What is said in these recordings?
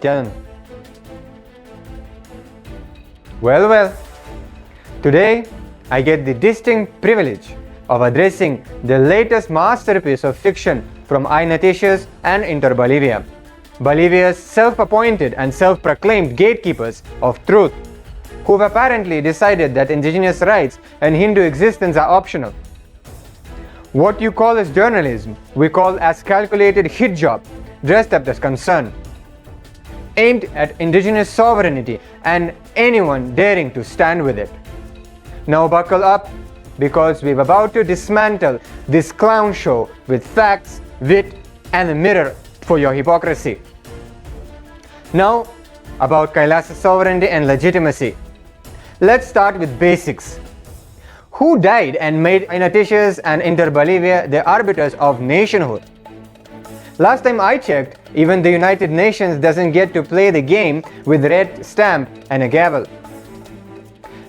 Demikian. Well, today I get the distinct privilege of addressing the latest masterpiece of fiction from iNoticias and Inter Bolivia, Bolivia's self-appointed and self-proclaimed gatekeepers of truth, who've apparently decided that indigenous rights and Hindu existence are optional. What you call as journalism, we call as calculated hit job, dressed up as concern, aimed at indigenous sovereignty and anyone daring to stand with it. Now buckle up, because we're about to dismantle this clown show with facts, wit, and a mirror for your hypocrisy. Now, about KAILASA'S sovereignty and legitimacy. Let's start with basics. Who died and made iNoticias and Inter Bolivia the arbiters of nationhood? Last time I checked, even the United Nations doesn't get to play the game with red stamp and a gavel.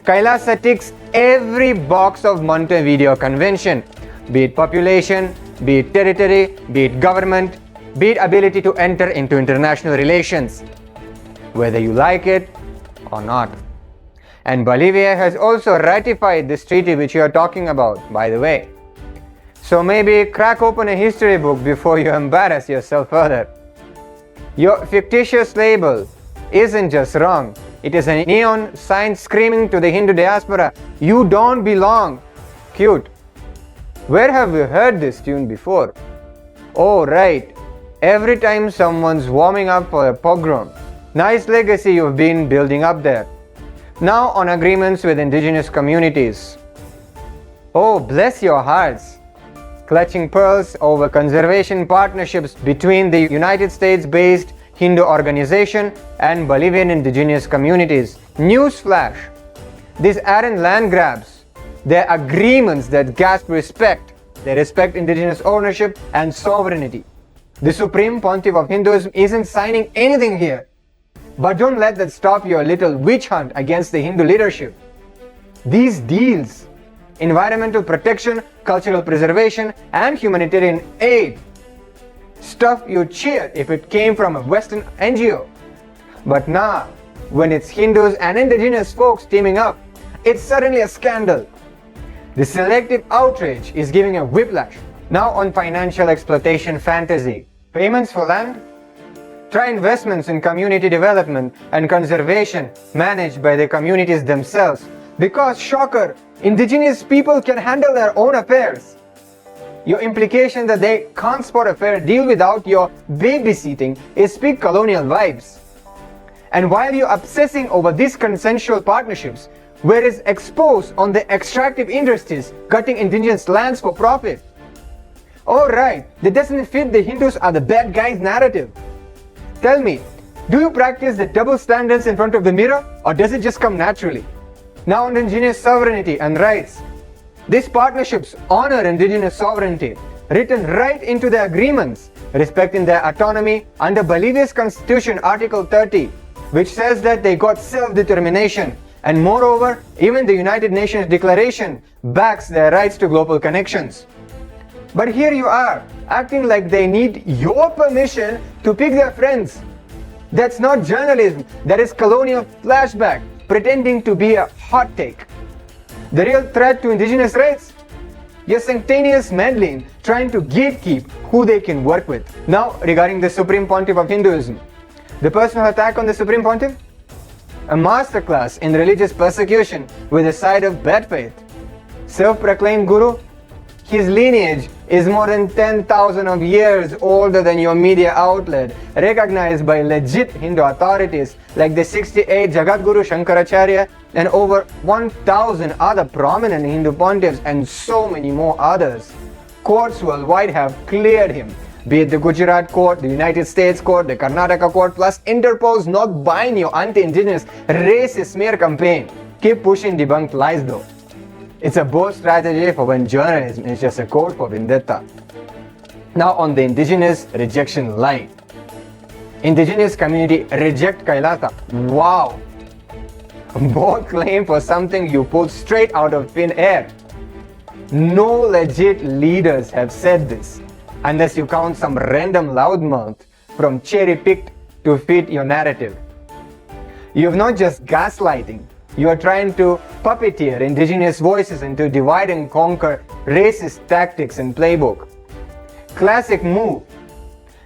KAILASA ticks every box of Montevideo Convention, be it population, be it territory, be it government, be it ability to enter into international relations, whether you like it or not. And Bolivia has also ratified this treaty which you are talking about, by the way. So maybe crack open a history book before you embarrass yourself further. Your fictitious label isn't just wrong. It is a neon sign screaming to the Hindu diaspora, you don't belong. Cute. Where have we heard this tune before? Oh right, every time someone's warming up for a pogrom. Nice legacy you've been building up there. Now on agreements with indigenous communities. Oh, bless your hearts. Clutching pearls over conservation partnerships between the United States-based Hindu organization and Bolivian indigenous communities. Newsflash! These aren't land grabs. They're agreements that gasp respect. They respect indigenous ownership and sovereignty. The Supreme Pontiff of Hinduism isn't signing anything here. But don't let that stop your little witch hunt against the Hindu leadership. These deals, environmental protection, cultural preservation, and humanitarian aid, stuff you cheer if it came from a Western NGO. But now, when it's Hindus and indigenous folks teaming up, it's suddenly a scandal. The selective outrage is giving a whiplash. Now on financial exploitation fantasy. Payments for land? Try investments in community development and conservation managed by the communities themselves. Because, shocker, indigenous people can handle their own affairs. Your implication that they can't spot a fair deal without your babysitting is big colonial vibes. And while you're obsessing over these consensual partnerships, where is exposed on the extractive industries gutting indigenous lands for profit? Oh right, that doesn't fit the Hindus are the bad guys narrative. Tell me, do you practice the double standards in front of the mirror, or does it just come naturally? Now on indigenous sovereignty and rights. These partnerships honor indigenous sovereignty, written right into the agreements, respecting their autonomy under Bolivia's constitution, Article 30, which says that they got self-determination, and moreover, even the United Nations Declaration backs their rights to global connections. But here you are, acting like they need your permission to pick their friends. That's not journalism, that is colonial flashback, pretending to be a hot take. The real threat to indigenous rights? Your sanctimonious meddling, trying to gatekeep who they can work with. Now, regarding the Supreme Pontiff of Hinduism. The personal attack on the Supreme Pontiff? A masterclass in religious persecution with a side of bad faith. Self-proclaimed guru? His lineage is more than 10,000 of years older than your media outlet, recognized by legit Hindu authorities like the 68 Jagadguru Shankaracharya and over 1,000 other prominent Hindu pontiffs and so many more others. Courts worldwide have cleared him, be it the Gujarat court, the United States court, the Karnataka court, plus Interpol's not buying your anti-indigenous racist smear campaign. Keep pushing debunked lies though. It's a bold strategy for when journalism is just a code for vendetta. Now on the indigenous rejection line. Indigenous community reject KAILASA. Wow! Both claim for something you pulled straight out of thin air. No legit leaders have said this, unless you count some random loudmouth from cherry-picked to fit your narrative. You're not just gaslighting, you are trying to puppeteer indigenous voices into divide and conquer racist tactics and playbook. Classic move.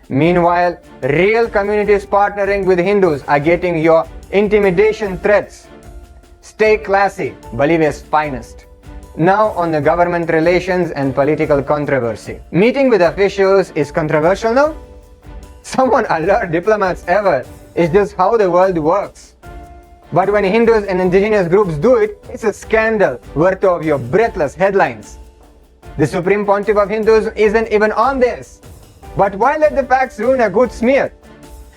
Meanwhile, real communities partnering with Hindus are getting your intimidation threats. Stay classy, Bolivia's finest. Now on the government relations and political controversy. Meeting with officials is controversial now? Someone alert diplomats ever. It's just how the world works. But when Hindus and indigenous groups do it, it's a scandal worth of your breathless headlines. The Supreme Pontiff of Hindus isn't even on this. But why let the facts ruin a good smear?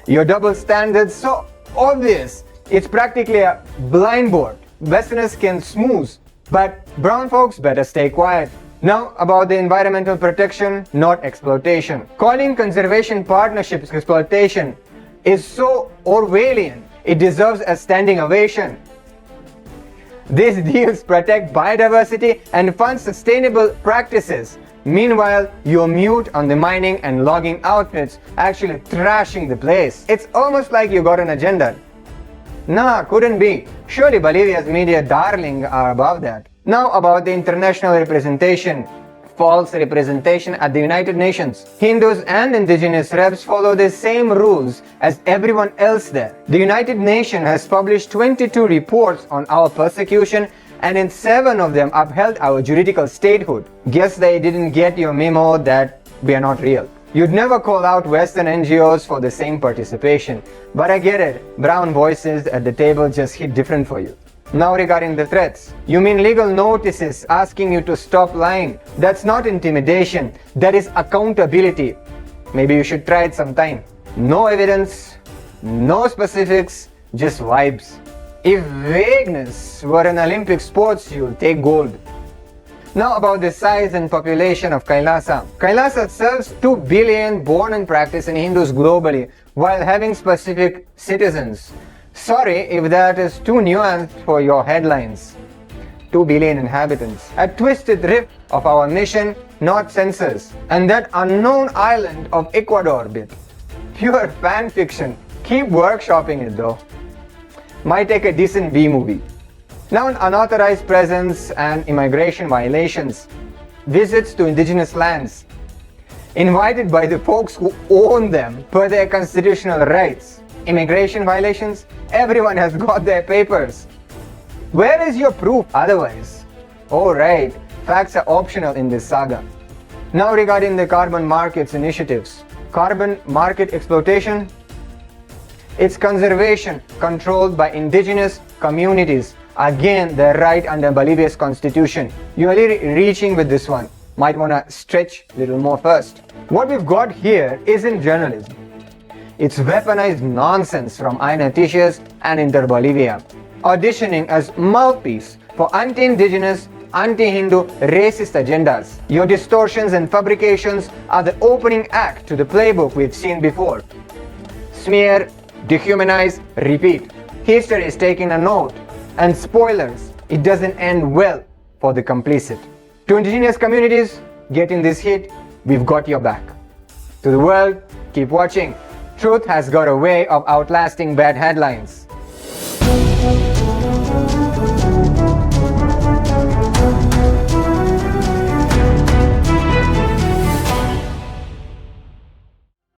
Your double standards so obvious. It's practically a blind board. Westerners can smooth, but brown folks better stay quiet. Now about the environmental protection, not exploitation. Calling conservation partnerships exploitation is so Orwellian, it deserves a standing ovation. These deals protect biodiversity and fund sustainable practices. Meanwhile, you're mute on the mining and logging outfits actually trashing the place. It's almost like you got an agenda. Nah, couldn't be. Surely Bolivia's media darling are above that. Now about the international representation. False representation at the United Nations. Hindus and indigenous reps follow the same rules as everyone else there. The United Nations has published 22 reports on our persecution, and in 7 of them upheld our juridical statehood. Guess they didn't get your memo that we are not real. You'd never call out Western NGOs for the same participation, but I get it. Brown voices at the table just hit different for you. Now regarding the threats, you mean legal notices asking you to stop lying? That's not intimidation, that is accountability. Maybe you should try it sometime. No evidence, no specifics, just vibes. If vagueness were an Olympic sport, you'll take gold. Now about the size and population of Kailasa. Kailasa serves 2 billion born and practicing Hindus globally while having specific citizens. Sorry if that is too nuanced for your headlines. 2 billion inhabitants. A twisted riff of our mission, not censors. And that unknown island of Ecuador bit. Pure fan fiction. Keep workshopping it though. Might take a decent B-movie. Now unauthorized presence and immigration violations. Visits to indigenous lands. Invited by the folks who own them per their constitutional rights. Immigration violations? Everyone has got their papers. Where is your proof otherwise? Oh right, facts are optional in this saga. Now regarding the carbon markets initiatives. Carbon market exploitation? It's conservation controlled by indigenous communities. Again, they're right under Bolivia's constitution. You're really reaching with this one. Might want to stretch a little more first. What we've got here isn't journalism. It's weaponized nonsense from iNoticias and Inter Bolivia, auditioning as mouthpiece for anti-indigenous, anti-Hindu, racist agendas. Your distortions and fabrications are the opening act to the playbook we've seen before. Smear, dehumanize, repeat. History is taking a note. And spoilers, it doesn't end well for the complicit. To indigenous communities getting this hit, we've got your back. To the world, keep watching. Truth has got a way of outlasting bad headlines.